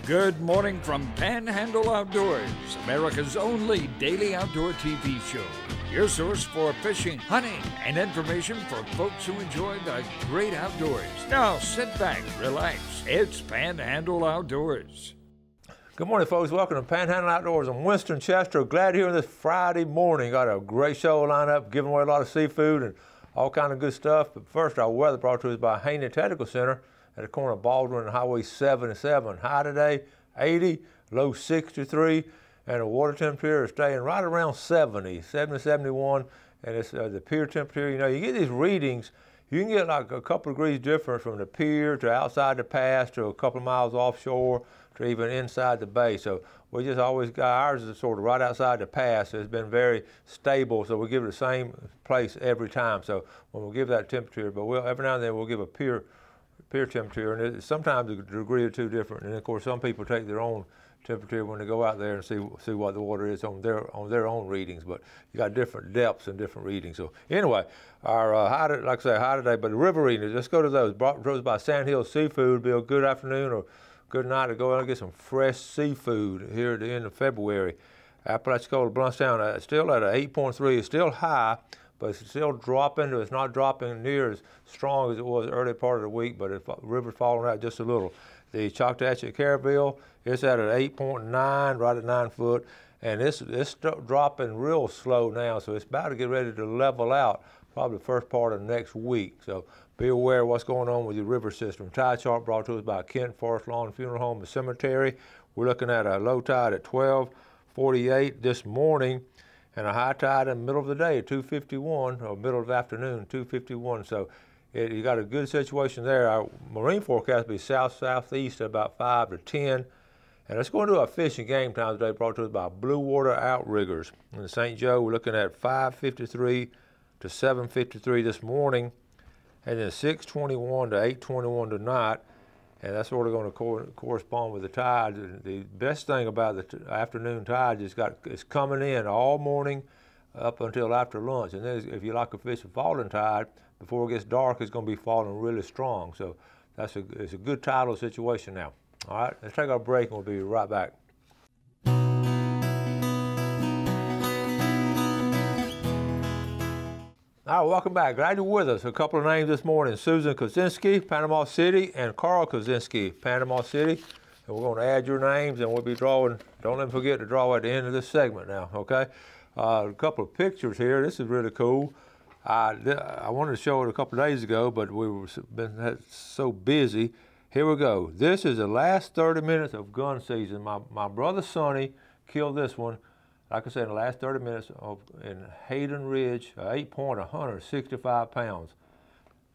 Good morning from Panhandle Outdoors, America's only daily outdoor TV show. Your source for fishing, hunting, and information for folks who enjoy the great outdoors. Now sit back, relax. It's Panhandle Outdoors. Good morning, folks. Welcome to Panhandle Outdoors. I'm Winston Chester. Glad you're here this Friday morning. Got a great show lined up, giving away a lot of seafood and all kind of good stuff. But first, our weather brought to us by Haney Technical Center at the corner of Baldwin and Highway 77. High today, 80, low 63, and the water temperature is staying right around 70, 71. And it's the pier temperature. You know, you get these readings, you can get like a couple degrees difference from the pier to outside the pass to a couple of miles offshore to even inside the bay. So we just always got ours is sort of right outside the pass. So it's been very stable. So we give it the same place every time. So when we give that temperature, but every now and then we'll give a pier temperature, and sometimes a degree or two different. And of course, some people take their own temperature when they go out there and see what the water is on their own readings. But you got different depths and different readings. So anyway, our high today, but the river readings. Let's go to those. Brought to us by Sandhill Seafood. Be a good afternoon or good night to go out and get some fresh seafood here at the end of February. Apalachicola Bluntstown still at an 8.3. It's still high, but it's still dropping. It's not dropping near as strong as it was early part of the week, but the river's falling out just a little. The Choctawhatchee Caryville, it's at an 8.9, right at 9 foot, and it's dropping real slow now, so it's about to get ready to level out probably the first part of next week. So be aware of what's going on with your river system. Tide chart brought to us by Kent Forest Lawn Funeral Home and Cemetery. We're looking at a low tide at 12:48 this morning, and a high tide in the middle of the day, 2:51, or middle of the afternoon, 2:51. So you got a good situation there. Our marine forecast will be south-southeast at about 5 to 10. And let's go into our fishing game time today, brought to us by Blue Water Outriggers. In St. Joe, we're looking at 5:53 to 7:53 this morning, and then 6:21 to 8:21 tonight. And that's sort of going to correspond with the tide. The best thing about the afternoon tide is it's coming in all morning up until after lunch. And then if you like to fish a falling tide, before it gets dark, it's going to be falling really strong. So it's a good tidal situation now. All right, let's take our break and we'll be right back. All right, welcome back. Glad you're with us. A couple of names this morning: Susan Kozinski, Panama City, and Carl Kozinski, Panama City. And we're going to add your names, and we'll be drawing. Don't let me forget to draw at the end of this segment now, okay? A couple of pictures here. This is really cool. I wanted to show it a couple of days ago, but we've been so busy. Here we go. This is the last 30 minutes of gun season. My brother Sonny killed this one, like I said, in the last 30 minutes in Hayden Ridge, 8-point, 165 pounds.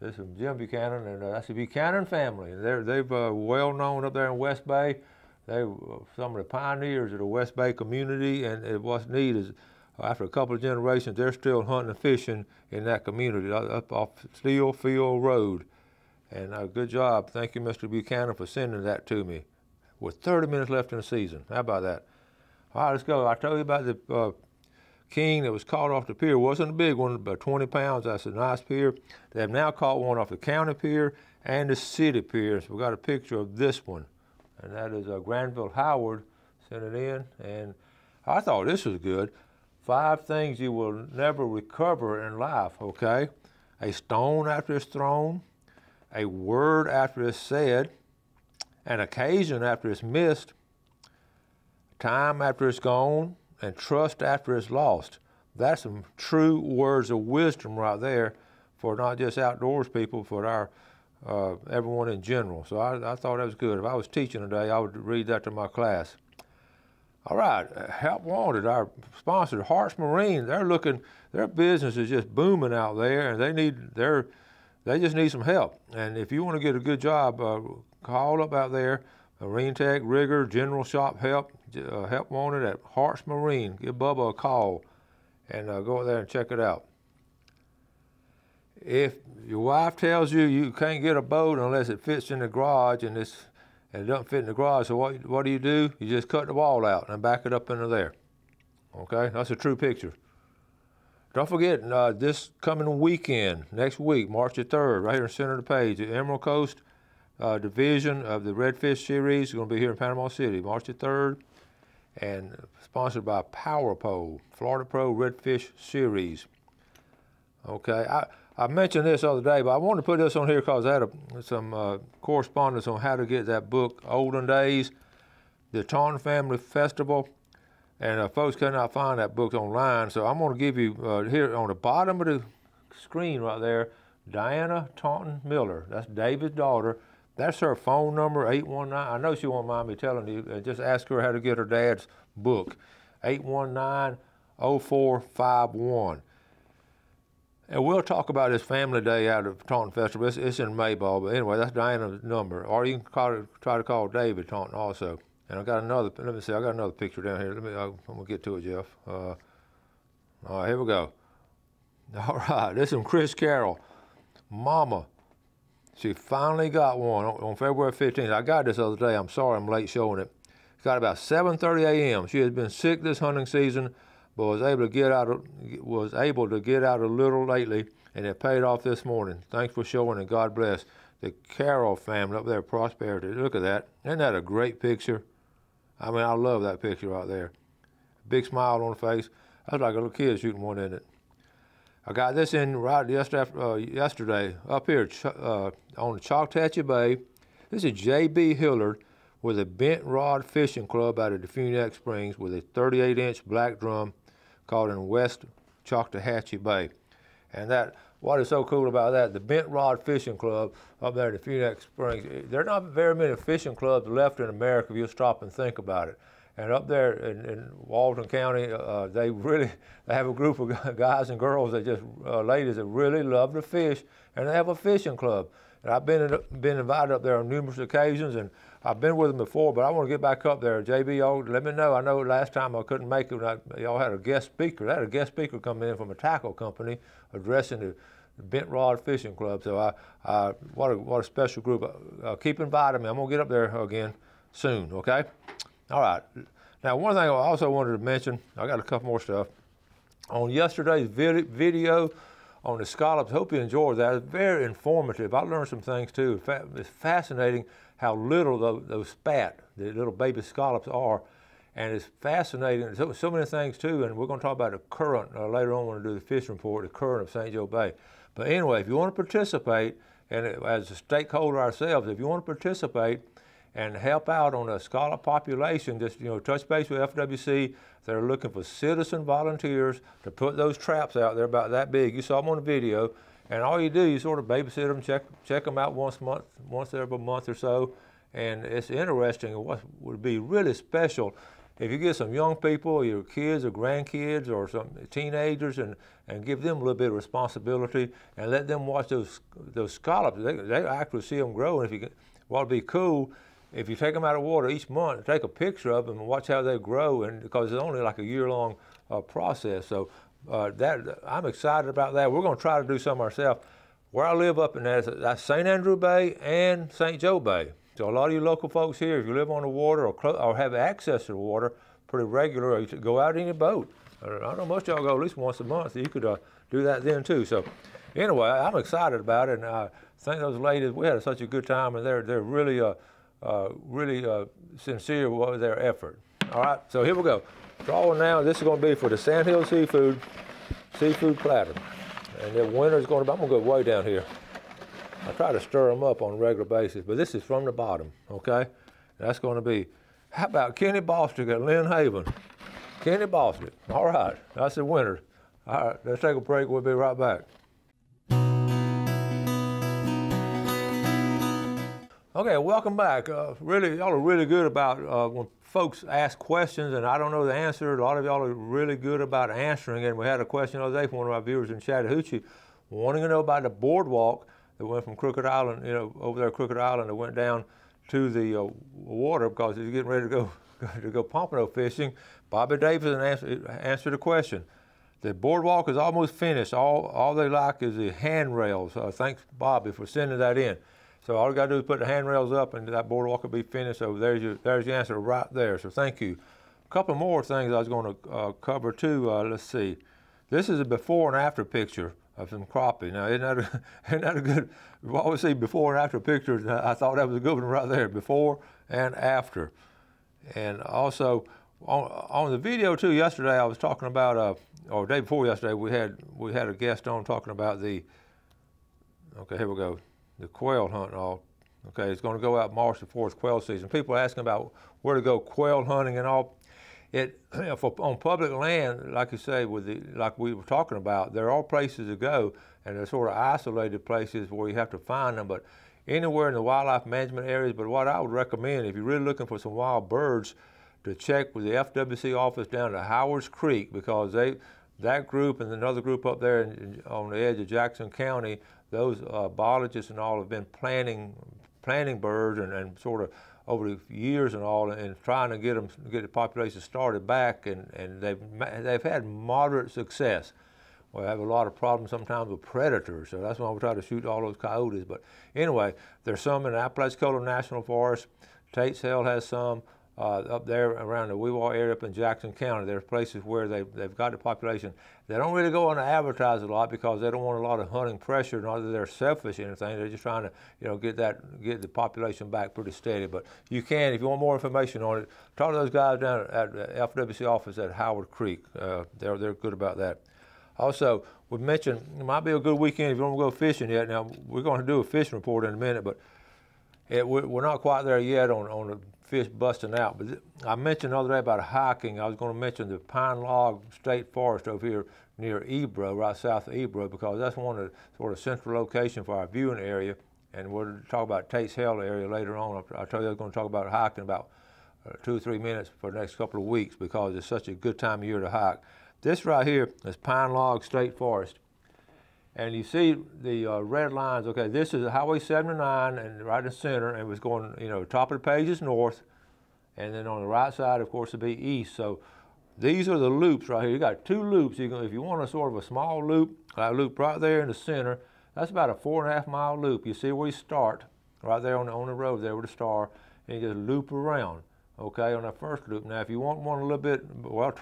This is from Jim Buchanan, and that's the Buchanan family. They've well known up there in West Bay. They're some of the pioneers of the West Bay community, and what's neat is after a couple of generations, they're still hunting and fishing in that community up off Steel Field Road. And good job. Thank you, Mr. Buchanan, for sending that to me with 30 minutes left in the season. How about that? All right, let's go. I told you about the king that was caught off the pier. It wasn't a big one, but 20 pounds. That's a nice pier. They have now caught one off the county pier and the city pier. So we got a picture of this one. And that is Granville Howard sent it in. And I thought this was good. 5 things you will never recover in life, okay? A stone after it's thrown, a word after it's said, an occasion after it's missed, time after it's gone, and trust after it's lost. That's some true words of wisdom right there for not just outdoors people, for our everyone in general. So I thought that was good. If I was teaching today, I would read that to my class. All right, Help Wanted, our sponsor, Harts Marine. Their business is just booming out there, and they just need some help. And if you want to get a good job, call up out there, Marine Tech, Rigger, General Shop Help Wanted at Harts Marine. Give Bubba a call and go out there and check it out. If your wife tells you you can't get a boat unless it fits in the garage and it doesn't fit in the garage, so what do? You just cut the wall out and back it up into there. Okay, that's a true picture. Don't forget, this coming weekend, next week, March the 3rd, right here in the center of the page, at Emerald Coast division of the Redfish series. It's going to be here in Panama City, March the 3rd, and sponsored by Power Pole, Florida Pro Redfish Series. Okay, I mentioned this the other day, but I wanted to put this on here because I had some correspondence on how to get that book, Olden Days, the Taunton Family Festival, and folks cannot find that book online, so I'm going to give you here on the bottom of the screen right there, Diana Taunton Miller. That's David's daughter. That's her phone number, 819. I know she won't mind me telling you. Just ask her how to get her dad's book, 819-0451. And we'll talk about this family day out of Taunton Festival. It's in Mayball, but anyway, that's Diana's number. Or you can try to call David Taunton also. And I got another. Let me see. I got another picture down here. I'm gonna get to it, Jeff. All right, here we go. All right, this is from Chris Carroll. Mama, she finally got one on February 15th. I got this the other day. I'm sorry I'm late showing it. Got about 7:30 a.m. She has been sick this hunting season, but was able to get out a little lately, and it paid off this morning. Thanks for showing, and God bless the Carroll family up there, Prosperity. Look at that. Isn't that a great picture? I mean, I love that picture right there. Big smile on the face. That's like a little kid shooting one, isn't it? I got this in right yesterday up here on Choctawhatchee Bay. This is J.B. Hillard with a bent rod fishing club out of Defuniak Springs with a 38-inch black drum caught in West Choctawhatchee Bay. And what is so cool about that, the bent rod fishing club up there in Defuniak Springs, there are not very many fishing clubs left in America if you stop and think about it. And up there in Walton County, they have a group of guys and girls ladies that really love to fish, and they have a fishing club. And I've been invited up there on numerous occasions, and I've been with them before, but I want to get back up there. JB, let me know. I know last time I couldn't make it. Y'all had a guest speaker. They had a guest speaker come in from a tackle company addressing the Bent Rod Fishing Club. So what a special group. Keep inviting me. I'm gonna get up there again soon. Okay. All right. Now, one thing I also wanted to mention. I got a couple more stuff on yesterday's video on the scallops. Hope you enjoyed that. It's very informative. I learned some things too. It's fascinating how little those spat, the little baby scallops are, and it's fascinating. So many things too, and we're going to talk about the current later on when we do the fishing report, the current of St. Joe Bay. But anyway, if you want to participate, and as a stakeholder ourselves, if you want to participate and help out on a scallop population, just touch base with FWC. They're looking for citizen volunteers to put those traps out there about that big. You saw them on the video, and all you do, you sort of babysit them, check them out once every month or so, and it's interesting. What would be really special if you get some young people, your kids or grandkids or some teenagers, and give them a little bit of responsibility and let them watch those scallops. They actually see them grow, and what would be cool, if you take them out of water each month, take a picture of them and watch how they grow, and because it's only like a year-long process. So I'm excited about that. We're going to try to do some ourselves. Where I live up in that's St. Andrew Bay and St. Joe Bay. So a lot of you local folks here, if you live on the water or have access to the water pretty regular, or you should go out in your boat. I know most of y'all go at least once a month. You could do that then too. So anyway, I'm excited about it, and I think those ladies, we had such a good time, and they're really sincere with their effort. All right, so here we go. Drawing now, this is going to be for the Sandhill Seafood platter. And the winner's going to be, I'm going to go way down here. I try to stir them up on a regular basis, but this is from the bottom, okay? That's going to be, how about Kenny Bostic at Lynn Haven? Kenny Bostic, all right, that's the winner. All right, let's take a break, we'll be right back. Okay, welcome back. Really, y'all are really good about when folks ask questions and I don't know the answer. A lot of y'all are really good about answering. And we had a question the other day from one of our viewers in Chattahoochee wanting to know about the boardwalk that went from Crooked Island, over there at Crooked Island, that went down to the water because he's getting ready to go pompano fishing. Bobby Davidson answered the question. The boardwalk is almost finished. All they like is the handrails. Thanks, Bobby, for sending that in. So all you got to do is put the handrails up, and that boardwalk will be finished. So there's your answer right there. So thank you. A couple more things I was going to cover too. Let's see. This is a before and after picture of some crappie. Now, isn't that a good, we always see before and after pictures. I thought that was a good one right there, before and after. And also, on the video too, yesterday I was talking about, or the day before yesterday, we had a guest on talking about the, okay, here we go, the quail hunt and all. Okay, it's going to go out March the 4th, quail season. People are asking about where to go quail hunting and all. On public land, like you say, like we were talking about, there are places to go, and they're sort of isolated places where you have to find them. But anywhere in the wildlife management areas. But what I would recommend, if you're really looking for some wild birds, to check with the FWC office down at Howard's Creek, because that group and another group up there on the edge of Jackson County, those biologists and all have been planting birds and sort of over the years and all, and trying to get the population started back, and they've had moderate success. We have a lot of problems sometimes with predators, so that's why we try to shoot all those coyotes. But anyway, there's some in the Apalachicola National Forest. Tate's Hell has some. Up there around the Weewar area up in Jackson County, there's places where they've got the population. They don't really go on to advertise a lot because they don't want a lot of hunting pressure. Not that they're selfish or anything. They're just trying to, get the population back pretty steady. But you can, if you want more information on it, talk to those guys down at the FWC office at Howard Creek. They're good about that. Also, we mentioned it might be a good weekend if you don't want to go fishing yet. Now we're going to do a fishing report in a minute, but we're not quite there yet on the fish busting out. But I mentioned the other day about hiking. I was going to mention the Pine Log State Forest over here near Ebro, right south of Ebro, because that's one of the sort of central locations for our viewing area. And we'll talk about Tate's Hell area later on. I told you I was going to talk about hiking about 2 or 3 minutes for the next couple of weeks because it's such a good time of year to hike. This right here is Pine Log State Forest. And you see the red lines. Okay, this is Highway 79 and right in the center, and it was going, top of the page is north, and then on the right side, of course, it'd be east. So these are the loops right here. You got 2 loops. If you want a sort of a small loop, a loop right there in the center, that's about a 4.5 mile loop. You see where you start, right there on the road there with the star, and you just loop around, okay, on that first loop. Now, if you want one a little bit, well,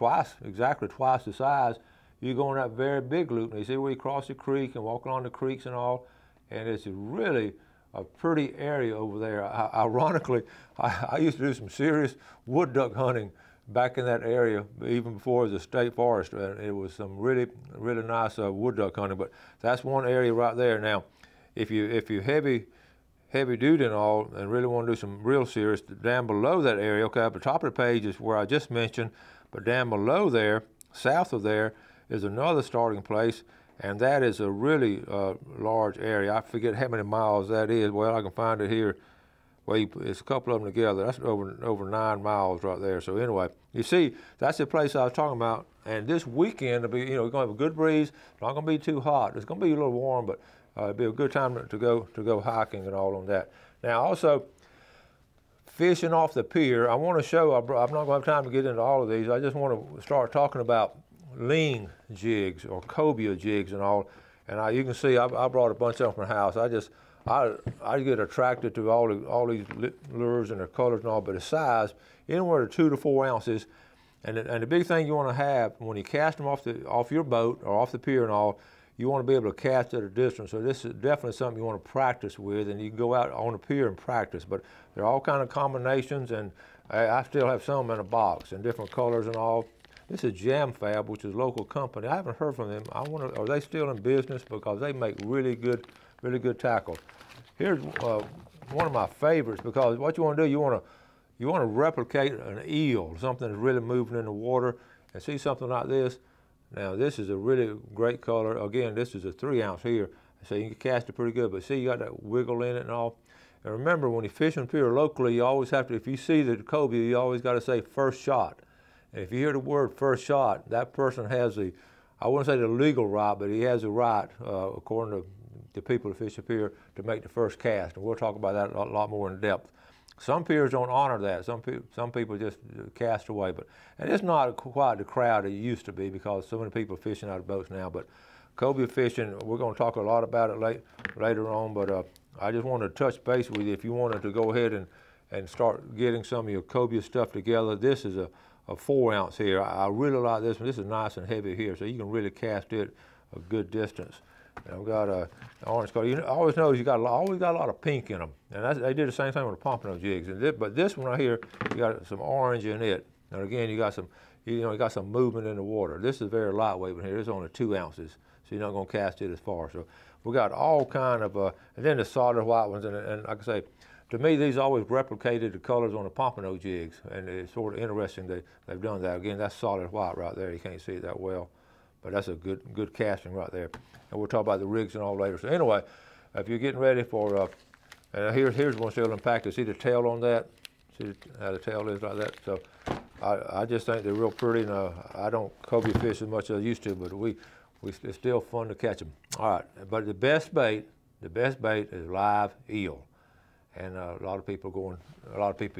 exactly twice the size, you go on that very big loop, and you see where you cross the creek and walk along the creeks and all, and it's really a pretty area over there. Ironically, I used to do some serious wood duck hunting back in that area, even before it was a state forest, and it was some really, really nice wood duck hunting, but that's one area right there. Now, if you're heavy duty and all, and really want to do some real serious, down below that area, okay, up the top of the page is where I just mentioned, but down below there, south of there, is another starting place, and that is a really large area. I forget how many miles that is. Well, I can find it here. Well, it's a couple of them together. That's over 9 miles right there. So anyway, you see, that's the place I was talking about. And this weekend, it'll be, we're going to have a good breeze. It's not going to be too hot. It's going to be a little warm, but it'll be a good time to go hiking and all on that. Now, also, fishing off the pier. I want to show. I'm not going to have time to get into all of these. I just want to start talking about lean jigs or cobia jigs and all, and you can see I brought a bunch of them from the house. I get attracted to all these lures and their colors and all, but the size anywhere to 2 to 4 ounces, and the big thing you want to have when you cast them off your boat or off the pier and all, you want to be able to cast at a distance. So this is definitely something you want to practice with, and you can go out on the pier and practice. But there are all kind of combinations, and I still have some in a box in different colors and all. This is Jam Fab, which is a local company. I haven't heard from them. Are they still in business? Because they make really good tackle. Here's one of my favorites, because what you want to do, you want to replicate an eel, something that's really moving in the water, and see something like this. Now this is a really great color. Again, this is a 3 ounce here, so you can cast it pretty good. But see, you got that wiggle in it and all. And remember, when you fish on pier locally, you always have to, if you see the cobia, you always got to say first shot. And if you hear the word first shot, that person has I wouldn't say the legal right, but he has a right, according to the people who fish the pier, to make the first cast. And we'll talk about that a lot more in depth. Some piers don't honor that. Some people just cast away. And it's not quite the crowd it used to be, because so many people are fishing out of boats now. But cobia fishing, we're going to talk a lot about it later on. But I just wanted to touch base with you. If you wanted to go ahead and start getting some of your cobia stuff together, this is a 4 ounce here. I really like this one. This is nice and heavy here, so you can really cast it a good distance. And we got orange color. You always notice you always got a lot of pink in them, and they did the same thing with the pompano jigs. But this one right here, you got some orange in it. And again, you got some, you got some movement in the water. This is very lightweight one here. It's only 2 ounces, so you're not going to cast it as far. So we got all kind of, and then the solid white ones, and like I say, to me, these always replicated the colors on the pompano jigs, and it's sort of interesting they've done that. Again, that's solid white right there. You can't see it that well, but that's a good casting right there. And we'll talk about the rigs and all later. So anyway, if you're getting ready for, and here's one still impacted. See the tail on that? See how the tail is like that? So I just think they're real pretty. And I don't cobia fish as much as I used to, but it's still fun to catch them. All right, but the best bait is live eel. And a lot of people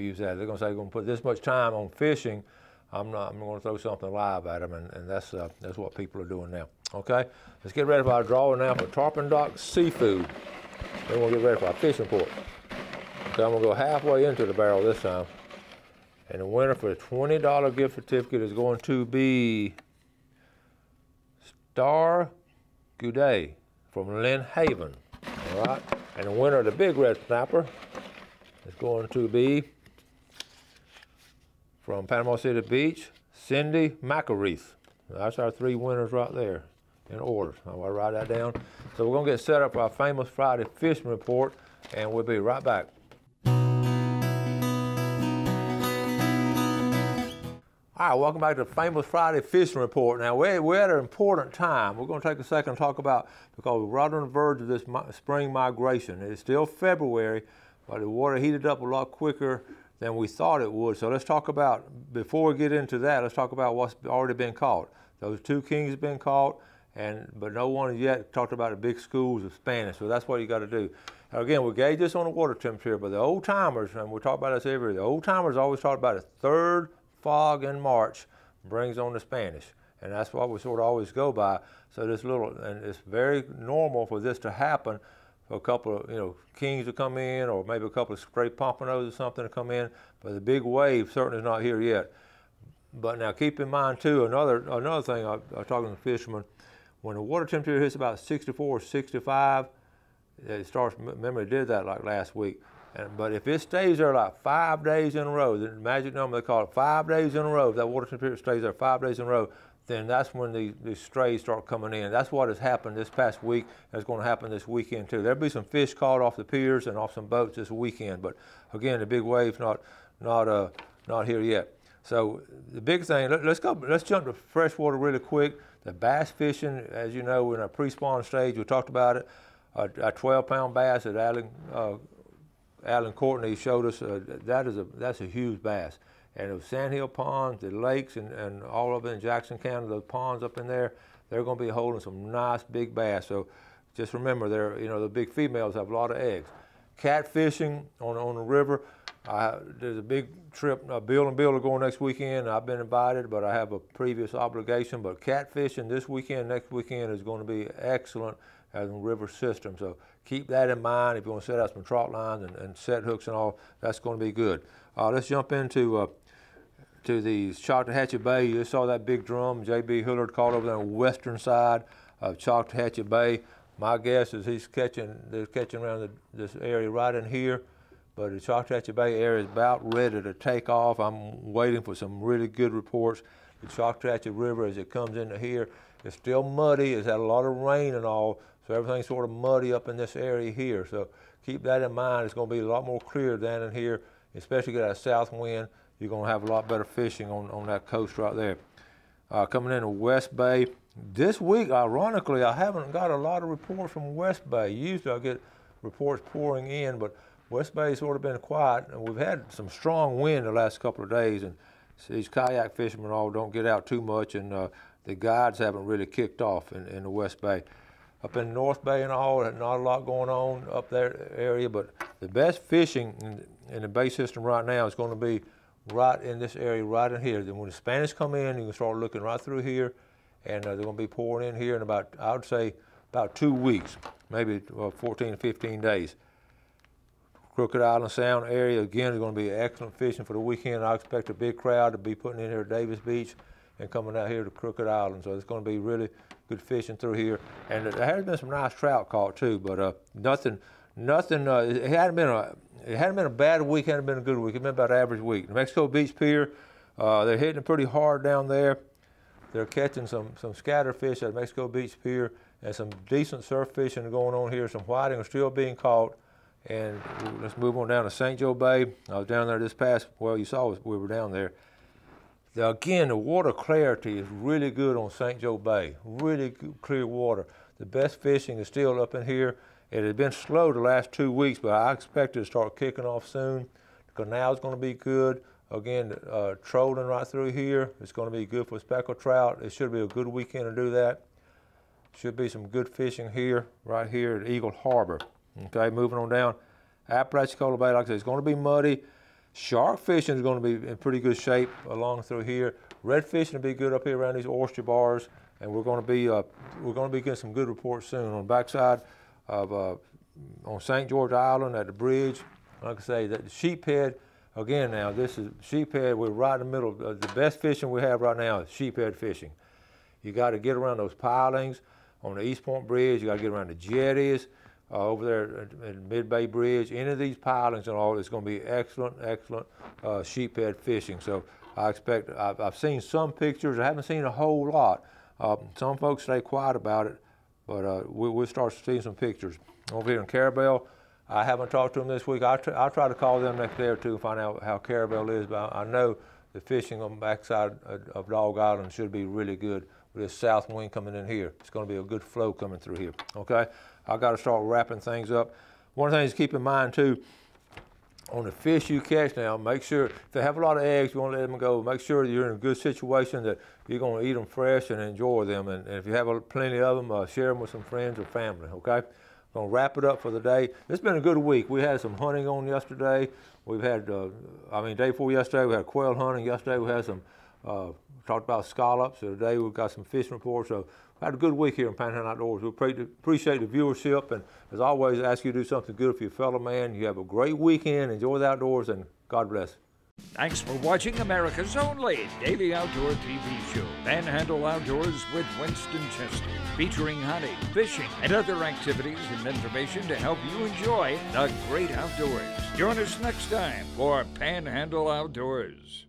use that. They're going to say, "We're going to put this much time on fishing. I'm going to throw something live at them," and that's what people are doing now. Okay, let's get ready for our drawing now for Tarpon Dock Seafood. Then we'll get ready for our fishing report. Okay, I'm going to go halfway into the barrel this time. And the winner for the $20 gift certificate is going to be Star Goudet from Lynn Haven. All right. And the winner of the big red snapper is going to be from Panama City Beach, Cindy McAreeth. That's our 3 winners right there in order. I'm going to write that down. So we're going to get set up for our famous Friday fishing report, and we'll be right back. All right, welcome back to the famous Friday fishing report. Now, we're at an important time. We're going to take a second and talk about, because we're right on the verge of this spring migration. It's still February, but the water heated up a lot quicker than we thought it would. So let's talk about, before we get into that, let's talk about what's already been caught. Those 2 kings have been caught, but no one yet talked about the big schools of Spanish. So that's what you got to do. Now again, we gauge this on the water temperature, but the old timers, and we talk about this every year, the old timers always talk about a 3rd fog in March brings on the Spanish, and that's what we sort of always go by. So this and it's very normal for this to happen, for a couple of kings to come in, or maybe a couple of stray pompanos or something to come in, but the big wave certainly is not here yet. But now keep in mind too, another thing, I was talking to the fishermen, when the water temperature hits about 64 or 65, it starts, remember it did that like last week. But if it stays there like 5 days in a row, the magic number they call it, 5 days in a row, if that water temperature stays there 5 days in a row, then that's when the strays start coming in. That's what has happened this past week. That's going to happen this weekend too. There'll be some fish caught off the piers and off some boats this weekend. But again, the big wave's not here yet. So the big thing, let's jump to freshwater really quick. The bass fishing, as you know, in our pre-spawn stage, we talked about it. A 12-pound bass that Alan Courtney showed us, that's a huge bass. And those sandhill ponds, the lakes, and all of it in Jackson County, those ponds up in there, they're going to be holding some nice big bass. So just remember, the big females have a lot of eggs. Catfishing on the river, there's a big trip. Bill and Bill are going next weekend. I've been invited, but I have a previous obligation. But catfishing this weekend, next weekend is going to be excellent as a river system. So keep that in mind if you want to set out some trot lines and set hooks and all. That's going to be good. Let's jump into to the Choctawhatchee Bay. You just saw that big drum J.B. Hillard caught over there on the western side of Choctawhatchee Bay. My guess is they're catching around this area right in here, but the Choctawhatchee Bay area is about ready to take off. I'm waiting for some really good reports. The Choctawhatchee River, as it comes into here, it's still muddy. It's had a lot of rain and all, so everything's sort of muddy up in this area here. So keep that in mind. It's going to be a lot more clear down in here, especially get that south wind. You're going to have a lot better fishing on that coast right there. Coming into West Bay. This week, ironically, I haven't got a lot of reports from West Bay. Usually I get reports pouring in, but West Bay's sort of been quiet, and we've had some strong wind the last couple of days, and these kayak fishermen all don't get out too much, and the guides haven't really kicked off in the West Bay. Up in North Bay and all, not a lot going on up there area, but the best fishing in the bay system right now is going to be right in this area, right in here. Then when the Spanish come in, you can start looking right through here, and they're going to be pouring in here in about, I would say, about 2 weeks, maybe 14, 15 days. Crooked Island Sound area, again, is going to be excellent fishing for the weekend. I expect a big crowd to be putting in here at Davis Beach and coming out here to Crooked Island. So it's going to be really good fishing through here. And there has been some nice trout caught too, but nothing. It hadn't been a bad week, hadn't been a good week. It's been about an average week. The Mexico Beach Pier, they're hitting it pretty hard down there. They're catching some scatterfish at Mexico Beach Pier and some decent surf fishing going on here. Some whiting are still being caught. And let's move on down to St. Joe Bay. I was down there this past, well, you saw we were down there. Again, the water clarity is really good on St. Joe Bay. Really good, clear water. The best fishing is still up in here. It had been slow the last 2 weeks, but I expect it to start kicking off soon. The canal's going to be good. Again, trolling right through here. It's going to be good for speckled trout. It should be a good weekend to do that. Should be some good fishing here, right here at Eagle Harbor. Okay, moving on down. Apalachicola Bay, like I said, it's going to be muddy. Shark fishing is going to be in pretty good shape along through here. Red fishing will be good up here around these oyster bars, and we're going to be getting some good reports soon on the backside of on St. George Island at the bridge. Like I say, that sheephead. Again, now this is sheephead. We're right in the middle. The best fishing we have right now is sheephead fishing. You got to get around those pilings on the East Point Bridge. You got to get around the jetties. Over there at Mid-Bay Bridge, any of these pilings and all, it's going to be excellent sheephead fishing. So I expect, I've seen some pictures, I haven't seen a whole lot. Some folks stay quiet about it, but we'll start seeing some pictures. Over here in Carabel, I haven't talked to them this week. I'll try to call them next day or two and find out how Carabel is, but I know the fishing on the backside of Dog Island should be really good with this south wind coming in here. It's going to be a good flow coming through here, okay? I got to start wrapping things up. One thing to keep in mind too, on the fish you catch now, make sure, if they have a lot of eggs, you want to let them go. Make sure that you're in a good situation, that you're going to eat them fresh and enjoy them. And if you have plenty of them, share them with some friends or family, okay? I'm going to wrap it up for the day. It's been a good week. We had some hunting on yesterday. We've had, day before yesterday, we had quail hunting. Yesterday we had some, talked about scallops. So today we've got some fishing reports. So had a good week here in Panhandle Outdoors. We appreciate the viewership, and as always, ask you to do something good for your fellow man. You have a great weekend. Enjoy the outdoors, and God bless. Thanks for watching America's only daily outdoor TV show, Panhandle Outdoors with Winston Chester, featuring hunting, fishing, and other activities and information to help you enjoy the great outdoors. Join us next time for Panhandle Outdoors.